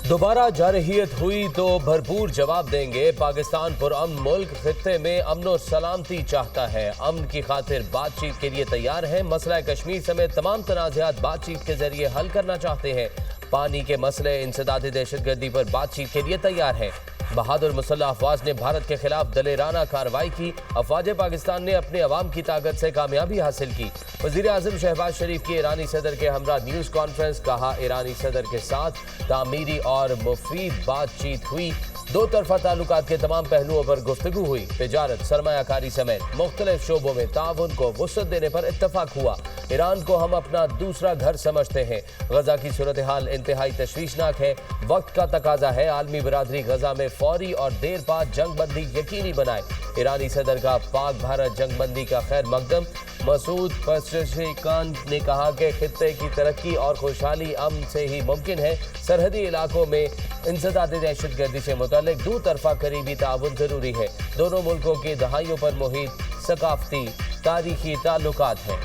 दोबारा जारहियत हुई तो भरपूर जवाब देंगे। पाकिस्तान पुरअमन मुल्क खित्ते में अमन और सलामती चाहता है, अमन की खातिर बातचीत के लिए तैयार है। मसला कश्मीर समेत तमाम तनाज़ात बातचीत के जरिए हल करना चाहते हैं। पानी के मसले, इंसदादी दहशतगर्दी पर बातचीत के लिए तैयार है। बहादुर मुसल्लह अफवाज ने भारत के खिलाफ दलेराना कार्रवाई की। अफवाज पाकिस्तान ने अपने अवाम की ताकत से कामयाबी हासिल की। वज़ीर आज़म शहबाज शरीफ की ईरानी सदर के हमरा न्यूज़ कॉन्फ्रेंस। कहा, ईरानी सदर के साथ तामीरी और मुफीद बातचीत हुई। दो तरफा ताल्लुकात के तमाम पहलुओं पर गुफ्तगू हुई। तिजारत, सरमायाकारी समेत मुख्तलिफ शोबों में ताउन को वुसअत देने पर इत्तफाक हुआ। ईरान को हम अपना दूसरा घर समझते हैं। गजा की सूरत हाल इंतहाई तशवीशनाक है। वक्त का तकाजा है आलमी बरादरी गजा में फौरी और देर बाद जंग बंदी यकीनी बनाए। ईरानी सदर का पाक भारत जंग बंदी का खैर मकदम। मसूद पज़ेश्कियान ने कहा कि खित्ते की तरक्की और खुशहाली अमन से ही मुमकिन है। सरहदी इलाकों में इंसदादी दहशतगर्दी से मुताल्लिक दो तरफा करीबी ताउन जरूरी है। दोनों मुल्कों की दहाइयों पर मुहित सकाफती तारीखी ताल्लुकात हैं।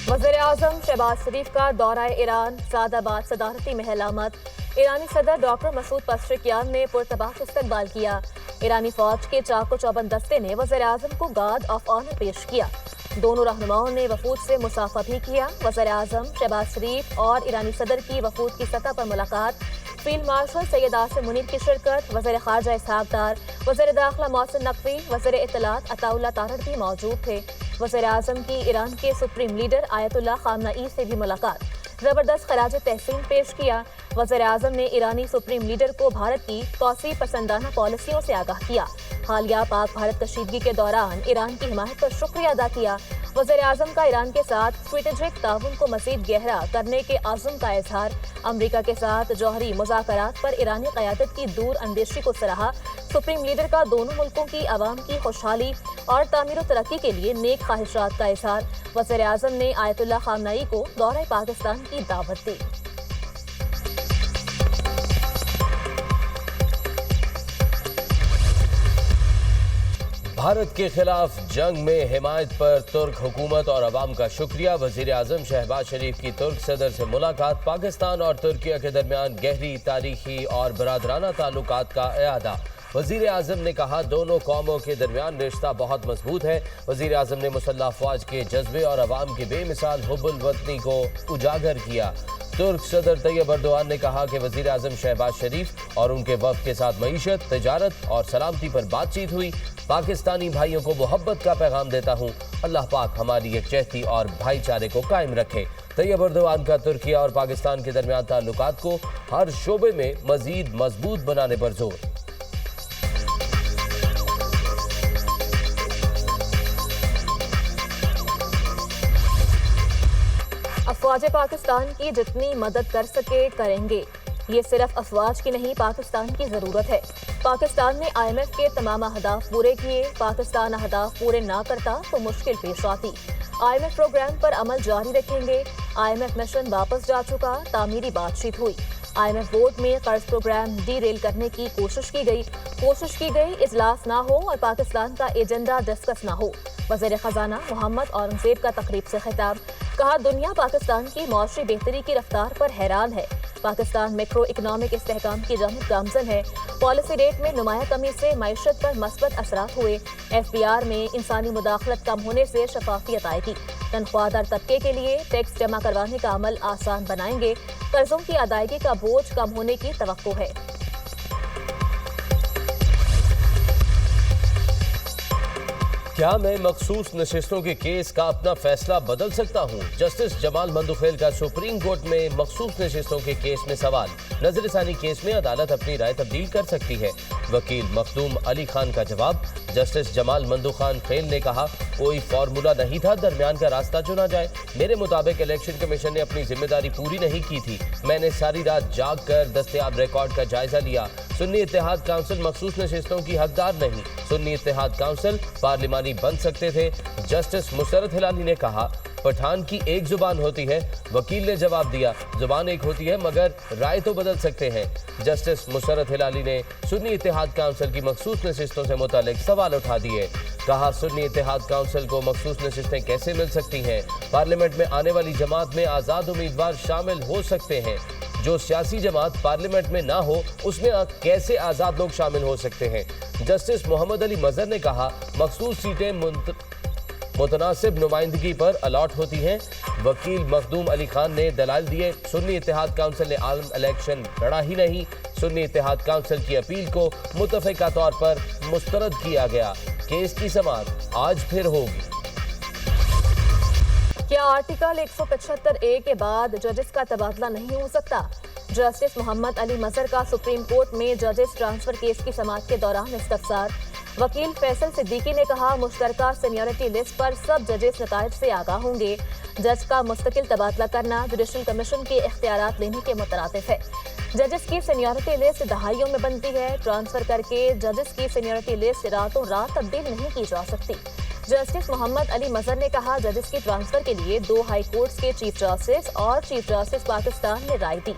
वज़ीर आज़म शहबाज शरीफ का दौरा ईरान, सादाबाद सदारती महलामत। ईरानी सदर डॉक्टर मसूद पज़ेश्कियान ने पुरतबाक इस्तकबाल किया। ईरानी फौज के चाको चौबंद दस्ते ने वज़ीर आज़म को गार्ड ऑफ ऑनर पेश किया। दोनों रहनुमाओं ने वफूद से मुसाफा भी किया। वज़ीर आज़म शहबाज शरीफ और ईरानी सदर की वफूद की सतह पर मुलाकात। फील्ड मार्शल सैयद आसिम मुनीर की शिरकत। वज़ीर ख़ारजा इसहाक डार, वज़ीर दाखिला मोहसिन नकवी, वज़ीर इत्तलात अताउल्लाह तारड़ भी मौजूद थे। वज़ीर आज़म की ईरान के सुप्रीम लीडर आयतुल्लाह ख़ामनई से भी मुलाकात। ज़बरदस्त खराज तहसीन पेश किया। वज़ीर आज़म ने ईरानी सुप्रीम लीडर को भारत की तौसीफ पसंदाना पॉलिसियों से आगाह किया। हालिया पाक भारत कशीदगी के दौरान ईरान की हिमायत पर शुक्रिया अदा किया। वज़ीर आज़म का ईरान के साथ स्ट्रेटेजिक ताउन को मज़ीद गहरा करने के आज़म का इजहार। अमरीका के साथ जौहरी मुज़ाकरात पर ईरानी क़यादत की दूर अंदेशी को सराहा। सुप्रीम लीडर का दोनों मुल्कों की आवाम की खुशहाली और तामीर और तरक्की के लिए नेक ख्वाहिशात का इजहार। वज़ीर आज़म ने आयतुल्लाह ख़ामनई को दौरे पाकिस्तान की दावत दी। भारत के खिलाफ जंग में हिमायत पर तुर्क हुकूमत और अवाम का शुक्रिया। वज़ीर आज़म शहबाज शरीफ की तुर्क सदर से मुलाकात। पाकिस्तान और तुर्किया के दरमियान गहरी तारीखी और बरादराना ताल्लुकात का इआदा। वज़ीर आज़म ने कहा, दोनों कौमों के दरमियान रिश्ता बहुत मजबूत है। वज़ीर आज़म ने मुसल्लह अफवाज के जज्बे और अवाम की बेमिसाल हुब्बुल वतनी को उजागर किया। तुर्क सदर तैयब अर्दोआन ने कहा कि वज़ीर आज़म शहबाज शरीफ और उनके वफ़द के साथ मईशत, तिजारत और सलामती पर बातचीत हुई। पाकिस्तानी भाइयों को मोहब्बत का पैगाम देता हूँ। अल्लाह पाक हमारी यकजहती और भाईचारे को कायम रखे। तैयब अर्दोआन का तुर्किया और पाकिस्तान के दरमियान ताल्लुकात को हर शोबे में मज़ीद मजबूत बनाने पर जोर। अफवाज पाकिस्तान की जितनी मदद कर सके करेंगे। ये सिर्फ अफवाज की नहीं, पाकिस्तान की ज़रूरत है। पाकिस्तान ने IMF के तमाम अहदाफ पूरे किए। पाकिस्तान अहदाफ पूरे ना करता तो मुश्किल पेश आती। IMF प्रोग्राम पर अमल जारी रखेंगे। IMF मिशन वापस जा चुका, तामीरी बातचीत हुई। IMF बोर्ड में कर्ज प्रोग्राम डीरेल करने की कोशिश की गई, इजलास ना हो और पाकिस्तान का एजेंडा डिस्कस ना हो। वज़ीर ख़जाना मोहम्मद औरंगज़ेब का तकरीब से खिताब। कहा, दुनिया पाकिस्तान की मौशरी बेहतरी की रफ्तार पर हैरान है। पाकिस्तान मैक्रो इकनॉमिक इस्तेहकाम की जानिब गामज़न है। पॉलिसी रेट में नुमाया कमी से मईशत पर मस्बत असरात हुए। FBR में इंसानी मुदाखलत कम होने से शफाफियत आएगी। तनख्वाहदार तबके के लिए टैक्स जमा करवाने का अमल आसान बनाएंगे। कर्जों की अदायगी का बोझ कम होने की तवक्को है। क्या मैं मखसूस नशिस्तों के केस का अपना फैसला बदल सकता हूँ? जस्टिस जमाल मंदुखेल का सुप्रीम कोर्ट में मखसूस नशिस्तों के केस में सवाल। नजरसानी केस में अदालत अपनी राय तब्दील कर सकती है। वकील मखदूम अली खान का जवाब। जस्टिस जमाल मंदुखान खेल ने कहा, कोई फार्मूला नहीं था, दरमियान का रास्ता चुना जाए। मेरे मुताबिक इलेक्शन कमीशन ने अपनी जिम्मेदारी पूरी नहीं की थी। मैंने सारी रात जाग कर दस्तयाब रिकॉर्ड का जायजा लिया। सुन्नी इत्तेहाद काउंसिल मखसूस नशिस्तों की हकदार नहीं। सुन्नी इत्तेहाद काउंसिल पार्लिमानी बन सकते थे। जस्टिस मुसरत हिलाली ने कहा, पठान की एक जुबान होती है। वकील ने जवाब दिया, जुबान एक होती है मगर राय तो बदल सकते हैं। जस्टिस मुशर्रत हिलाली ने सुन्नी इत्तेहाद काउंसिल की मखसूस नशिस्तों से मुतालिक सवाल उठा दिए। कहा, सुन्नी इत्तेहाद काउंसिल को मखसूस नशिस्तें कैसे मिल सकती हैं? पार्लियामेंट में आने वाली जमात में आज़ाद उम्मीदवार शामिल हो सकते हैं। जो सियासी जमात पार्लियामेंट में ना हो उसमें कैसे आज़ाद लोग शामिल हो सकते हैं? जस्टिस मोहम्मद अली मजहर ने कहा, मखसूस सीटें मुतनासिब नुमाइंदगी पर अलॉट होती हैं। वकील मखदूम अली खान ने दलाइल दिए, सुन्नी इत्तेहाद काउंसिल ने आम इलेक्शन लड़ा ही नहीं। सुन्नी इत्तेहाद काउंसिल की अपील को मुतफ़िका तौर पर मुस्तरद किया गया। केस की समाअत आज फिर होगी। क्या आर्टिकल 175A के बाद जजेस का तबादला नहीं हो सकता? जस्टिस मोहम्मद अली मजहर का सुप्रीम कोर्ट में जजेस ट्रांसफर केस की समाअत के दौरान इस्तफसार। वकील फैसल सिद्दीकी ने कहा, मुश्तरका सीनियरिटी लिस्ट पर सब जजेस नताइज से आगाह होंगे। जज का मुस्तकिल तबादला करना जुडिशल कमीशन के इख्तियारात लेने के मुतरातिफ है। जजेस की सीनियरिटी लिस्ट दहाइयों में बनती है। ट्रांसफर करके जजेस की सीनियरिटी लिस्ट रातों रात तब्दील नहीं की जा सकती। जस्टिस मोहम्मद अली मजहर ने कहा, जजेस की ट्रांसफर के लिए 2 हाई कोर्ट्स के चीफ जस्टिस और चीफ जस्टिस पाकिस्तान ने राय दी।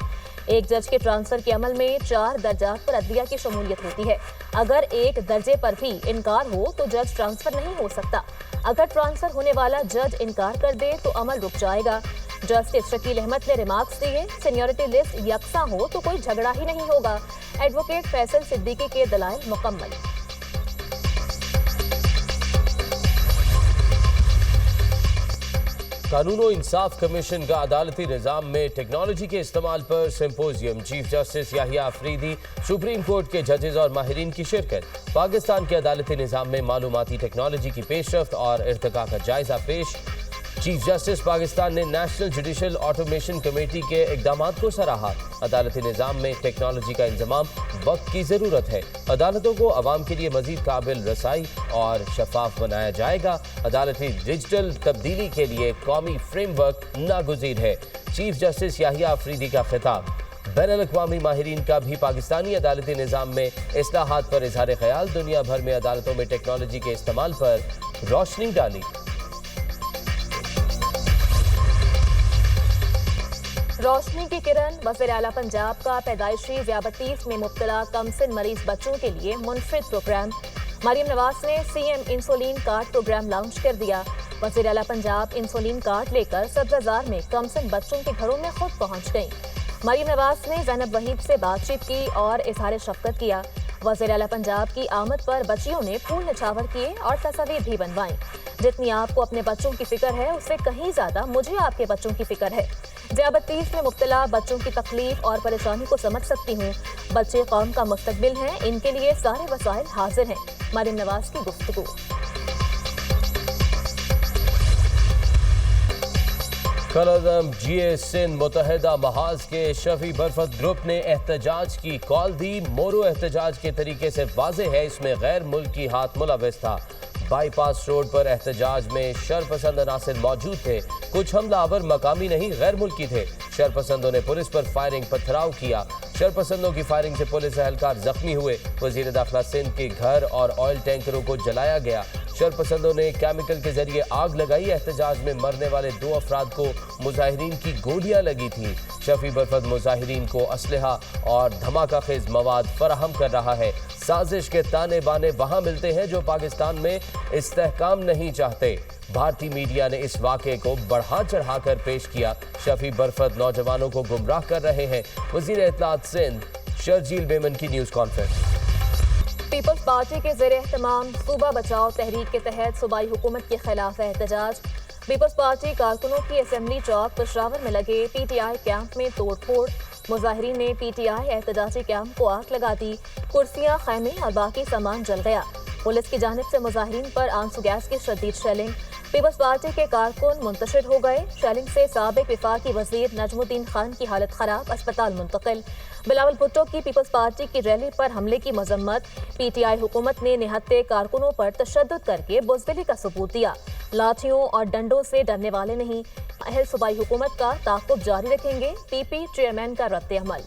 एक जज के ट्रांसफर के अमल में 4 दर्जात पर अदलिया की शमूलियत होती है। अगर एक दर्जे पर भी इनकार हो तो जज ट्रांसफर नहीं हो सकता। अगर ट्रांसफर होने वाला जज इनकार कर दे तो अमल रुक जाएगा। जस्टिस शकील अहमद ने रिमार्क्स दिए, सीनियरिटी लिस्ट यकसा हो तो कोई झगड़ा ही नहीं होगा। एडवोकेट फैसल सिद्दीकी के दलाइल मुकम्मल। कानून और इंसाफ कमीशन का अदालती निज़ाम में टेक्नोलॉजी के इस्तेमाल पर symposium. Chief justice Yahya Afridi, supreme court के जजेस और माहिरीन की शिरकत। पाकिस्तान के अदालती निज़ाम में मालूमाती टेक्नोलॉजी की पेशरफ्त और इर्तिका का जायजा पेश। चीफ जस्टिस पाकिस्तान ने नेशनल जुडिशल ऑटोमेशन कमेटी के इक़दामात को सराहा। अदालती निज़ाम में टेक्नोलॉजी का इंजमाम वक्त की ज़रूरत है। अदालतों को अवाम के लिए मज़ीद काबिल रसाई और शफाफ बनाया जाएगा। अदालती डिजिटल तब्दीली के लिए कौमी फ्रेमवर्क नागुज़ीर है। चीफ जस्टिस याहिया अफरीदी का खिताब। बैनुल-अक़वामी माहिरीन का भी पाकिस्तानी अदालती निज़ाम में इस्लाहात पर इज़हार ख्याल। दुनिया भर में अदालतों में टेक्नोलॉजी के इस्तेमाल पर रोशनी डाली। रोशनी की किरण। वज़ीर आला पंजाब का पैदाइशी ज़ियाबतीस में मुब्तला कमसिन मरीज बच्चों के लिए मुनफरिद प्रोग्राम। मरीम नवाज ने CM insulin card programme launch कर दिया। वज़ीर आला पंजाब इंसुलिन कार्ड लेकर सब्ज़ाजार में कमसिन बच्चों के घरों में खुद पहुंच गईं। मरीम नवाज ने ज़ैनब वहीद से बातचीत की और इज़हार शफ़क़त किया। वज़ीर आला पंजाब की आमद पर बच्चियों ने फूल निछावर किए और तस्वीर भी बनवाईं। जितनी आपको अपने बच्चों की फिक्र है उससे कहीं ज्यादा मुझे आपके बच्चों की फिक्र है। ज़ियाबतीस में मुब्तला बच्चों की तकलीफ और परेशानी को समझ सकती हूँ। बच्चे कौम का मुस्तकबिल हैं, इनके लिए सारे वसाइल हाजिर हैं। मरीम नवाज की गुफ्तगू। कलअदम GA सिंध मुत्तहिदा महाज के शफी बरफत ग्रुप ने एहतजाज की कॉल दी। मोरू एहतजाज के तरीके से वाज़ेह है, इसमें गैर मुल्की हाथ मुलव्वस था। बाईपास रोड पर एहतजाज में शरपसंद अनासिर मौजूद थे। कुछ हमलावर मकामी नहीं गैर मुल्की थे। शरपसंदों ने पुलिस पर फायरिंग पथराव किया। शरपसंदों की फायरिंग से पुलिस एहलकार जख्मी हुए। वज़ीर दाखिला सिंध के घर और ऑयल टैंकरों को जलाया गया। शरपसंदों ने केमिकल के जरिए आग लगाई। एहतजाज में मरने वाले 2 अफराद को मुजाहिरीन की गोलियां लगी थी। शफी बरफत मुजाहिरीन को असलहा और धमाका खेज मवाद फराहम कर रहा है। साजिश के ताने बाने वहां मिलते हैं जो पाकिस्तान में इस्तेहकाम नहीं चाहते। भारतीय मीडिया ने इस वाक़े को बढ़ा चढ़ा कर पेश किया। शफी बरफत नौजवानों को गुमराह कर रहे हैं। वज़ीर इत्तलात सिंध शर्जील मेमन की न्यूज़ कॉन्फ्रेंस। पीपल्स पार्टी के ज़ेर एहतमाम सूबा बचाओ तहरीक के तहत सूबाई हुकूमत के खिलाफ एहतजाज। पीपल्स पार्टी कारकुनों की असेंबली चौक पेशावर में लगे PTI कैंप में तोड़ फोड़। मुजाहिरीन ने PTI एहतजाजी कैंप को आग लगा दी। कुर्सियां, खैमे और बाकी सामान जल गया। पुलिस की जानिब से मुजाहिरीन पर आंसू गैस की शदीद शेलिंग। पीपल्स पार्टी के कारकुन मुंतशिर हो गए। शेलिंग से साबिक वफाकी वजीर नजमुद्दीन खान की हालत खराब, अस्पताल मुंतकिल। बिलावल भुट्टो की पीपल्स पार्टी की रैली पर हमले की मजम्मत। PTI हुकूमत ने निहत्ते कारकुनों पर तशद्दुद करके बुज़दिली का सबूत दिया। लाठियों और डंडों से डरने वाले नहीं। अहल सूबाई हुकूमत का ताक़ुब जारी रखेंगे। PP चेयरमैन का रद्द अमल।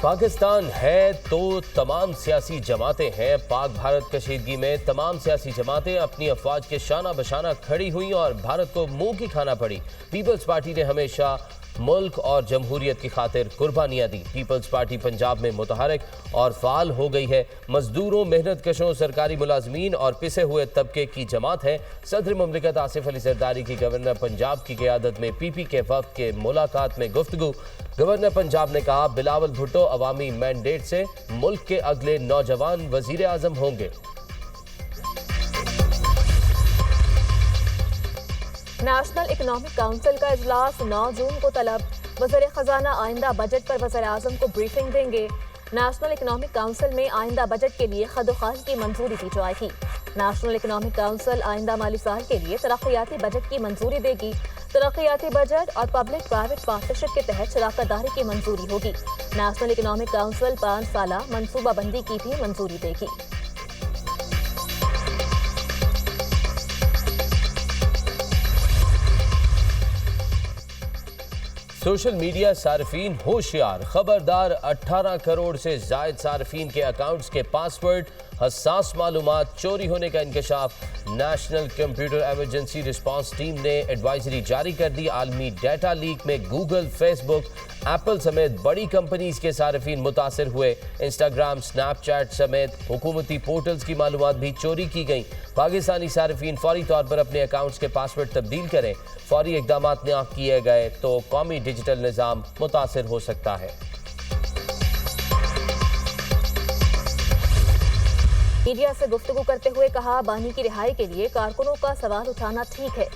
पाकिस्तान है तो तमाम सियासी जमातें हैं। पाक भारत कशीदगी में तमाम सियासी जमातें अपनी अफवाज के शाना बशाना खड़ी हुई और भारत को मुंह की खाना पड़ी। पीपल्स पार्टी ने हमेशा मुल्क और जमहूरियत की खातिर कुर्बानियां दी। पीपल्स पार्टी पंजाब में मुतहरक और फाल हो गई है। मजदूरों, मेहनत कशों, सरकारी मुलाजमीन और पिसे हुए तबके की जमात है। सदर मुमलिकत आसिफ अली जरदारी की गवर्नर पंजाब की क़यादत में पीपी के वक्त के मुलाकात में गुफ्तगू। गवर्नर पंजाब ने कहा, बिलावल भुट्टो अवामी मैंडेट से मुल्क के अगले नौजवान वजीर आजम होंगे। नेशनल इकनॉमिक काउंसिल का इजलास 9 जून को तलब। वज़ीर ख़जाना आइंदा बजट पर वज़ीर आज़म को ब्रीफिंग देंगे। नेशनल इकनॉमिक काउंसिल में आइंदा बजट के लिए खदोखाल की मंजूरी दी जाएगी। नेशनल इकनॉमिक काउंसिल आइंदा माली साल के लिए तरक्याती बजट की मंजूरी देगी। तरक्याती बजट और पब्लिक प्राइवेट पार्टनरशिप के तहत शराकतदारी की मंजूरी होगी। नेशनल इकनॉमिक काउंसिल 5 साला मनसूबाबंदी की भी मंजूरी देगी। सोशल मीडिया सार्फिन होशियार, खबरदार। 18 करोड़ से जायद सार्फिन के अकाउंट्स के पासवर्ड, हसास मालूमात चोरी होने का इंकशाफ। National computer emergency response team ने एडवाइजरी जारी कर दी। आलमी डाटा लीक में गूगल, फेसबुक, एप्पल समेत बड़ी कंपनीज के सार्फिन मुतासर हुए। इंस्टाग्राम, स्नैपचैट समेत हुकूमती पोर्टल्स की मालूमात भी चोरी की गई। पाकिस्तानी सार्फिन फौरी तौर पर अपने अकाउंट्स के पासवर्ड तब्दील करें। फौरी इकदाम न किए गए तो कौमी डिजिटल निज़ाम मुतासर हो सकता है। मीडिया से गुफ्तगू करते हुए कहा, बानी की रिहाई के लिए कारकुनों का सवाल उठाना ठीक है।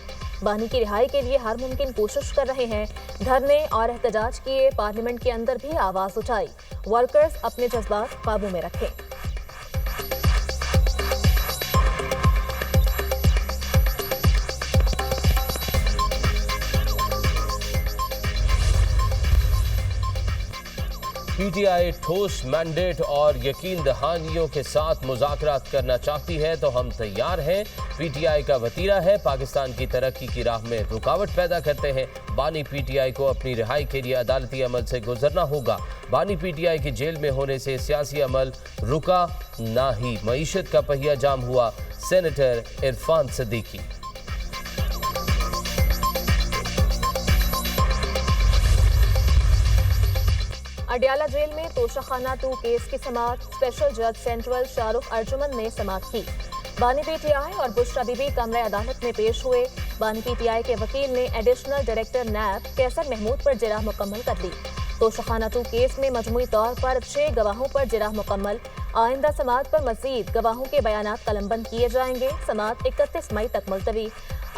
बानी की रिहाई के लिए हर मुमकिन कोशिश कर रहे हैं। धरने और एहतजाज किए, पार्लियामेंट के अंदर भी आवाज उठाई। वर्कर्स अपने जज्बात काबू में रखें। पीटीआई ठोस मैंडेट और यकीन दहानियों के साथ मुज़ाकरात करना चाहती है तो हम तैयार हैं। पीटीआई का वतीरा है, पाकिस्तान की तरक्की की राह में रुकावट पैदा करते हैं। बानी पीटीआई को अपनी रिहाई के लिए अदालती अमल से गुजरना होगा। बानी पीटीआई के जेल में होने से सियासी अमल रुका ना ही मईशत का पहिया जाम हुआ। सेनेटर इरफान सिद्दीकी। अडयाला जेल में तोशाखाना 2 केस की समाअत। स्पेशल जज सेंट्रल शाहरुख अर्जुमन ने समाअत की। बानी पीटीआई और बुशरा बीबी कमरे अदालत में पेश हुए। बानी पीटीआई के वकील ने एडिशनल डायरेक्टर नैब कैसर महमूद पर जिरह मुकम्मल कर ली। तोशाखाना 2 केस में मजमूई तौर पर 6 गवाहों पर जिरह मुकम्मल। आइंदा समाअत पर मजीद गवाहों के बयानात कलमबंद किए जाएंगे। समाअत 31 मई तक मुलतवी।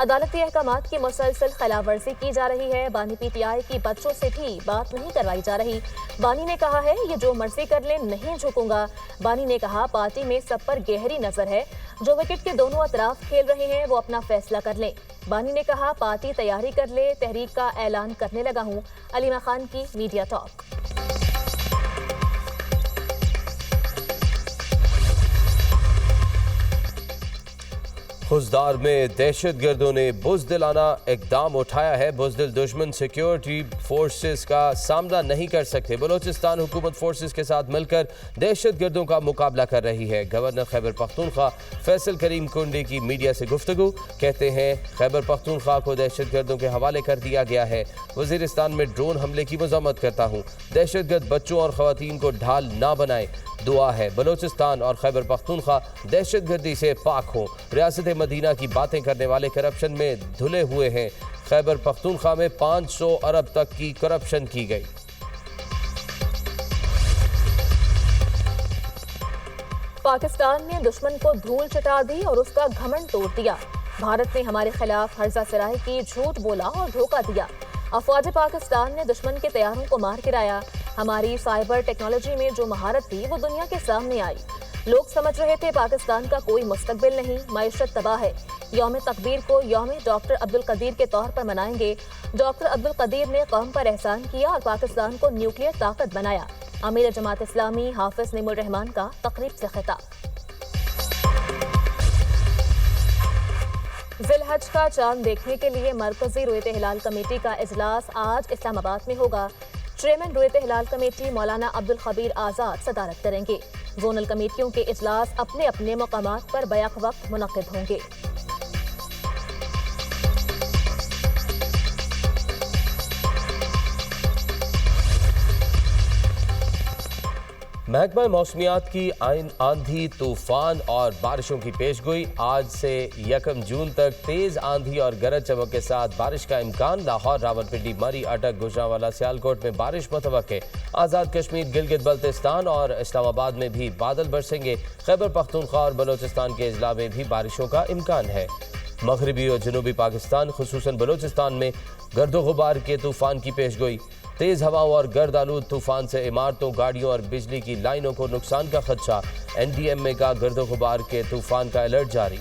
अदालती अहकामात की मुसलसल खिलाफवर्जी की जा रही है। बानी पीटीआई की बच्चों से भी बात नहीं करवाई जा रही। बानी ने कहा है, ये जो मर्जी कर ले, नहीं झुकूंगा। बानी ने कहा, पार्टी में सब पर गहरी नजर है। जो विकेट के दोनों अतराफ खेल रहे हैं वो अपना फैसला कर लें। बानी ने कहा, पार्टी तैयारी कर ले, तहरीक का ऐलान करने लगा हूँ। अलीमा खान की मीडिया टॉक। खुजदार में दहशतगर्दों ने बुज़दिलाना इकदाम उठाया है। बुज़दिल दुश्मन सिक्योरिटी फोर्सेस का सामना नहीं कर सकते। बलोचिस्तान हुकूमत फोर्सेस के साथ मिलकर दहशतगर्दों का मुकाबला कर रही है। गवर्नर खैबर पख्तूनख्वा फैसल करीम कुंडी की मीडिया से गुफ्तगू। कहते हैं, खैबर पख्तूनख्वा को दहशतगर्दों के हवाले कर दिया गया है। वज़ीरिस्तान में ड्रोन हमले की मज़म्मत करता हूँ। दहशतगर्द बच्चों और ख़वातीन को ढाल ना बनाए। दुआ है बलोचिस्तान और खैबर पख्तूनख्वा दहशतगर्दी से पाक हों। रियासत मदीना की बातें करने वाले करप्शन में धुले हुए हैं। खैबर पख्तूनख्वा में 500 अरब तक की करप्शन की गई। पाकिस्तान ने दुश्मन को धूल चटा दी और उसका घमंड तोड़ दिया। भारत ने हमारे खिलाफ हर्जा सराय की, झूठ बोला और धोखा दिया। अफवाज पाकिस्तान ने दुश्मन के तैयारों को मार गिराया। हमारी साइबर टेक्नोलॉजी में जो महारत थी वो दुनिया के सामने आई। लोग समझ रहे थे पाकिस्तान का कोई मुस्तकबिल नहीं, मईशत तबाह है। यौम तकबीर को यौम डॉक्टर अब्दुल कदीर के तौर पर मनाएंगे। डॉक्टर अब्दुल कदीर ने कौम पर एहसान किया और पाकिस्तान को न्यूक्लियर ताकत बनाया। अमीर जमात इस्लामी हाफिज निमुर रहमान का तकरीब से खिताब। जिलहज का चांद देखने के लिए मरकजी रुयत हिलाल कमेटी का इजलास आज इस्लामाबाद में होगा। چیئرمین رویت ہلال کمیٹی مولانا عبدالخبیر آزاد صدارت کریں گے۔ زونل کمیٹیوں کے اجلاس اپنے اپنے مقامات پر بیک وقت منعقد ہوں گے۔ محکمہ موسمیات کی آندھی، طوفان اور بارشوں کی پیشگوئی۔ آج سے 1 جون تک تیز آندھی اور گرج چمک کے ساتھ بارش کا امکان۔ لاہور، راولپنڈی، مری، اٹک، گوجرانوالا، سیالکوٹ میں بارش متوقع۔ آزاد کشمیر، گلگت بلتستان اور اسلام آباد میں بھی بادل برسیں گے۔ خیبر پختونخوا اور بلوچستان کے اضلاع میں بھی بارشوں کا امکان ہے۔ مغربی اور جنوبی پاکستان خصوصاً بلوچستان میں گرد و غبار کے طوفان کی پیشگوئی۔ تیز ہواؤں اور گرد آلود طوفان سے عمارتوں، گاڑیوں اور بجلی کی لائنوں کو نقصان کا خدشہ۔ NDMA کا گرد و غبار کے طوفان کا الرٹ جاری۔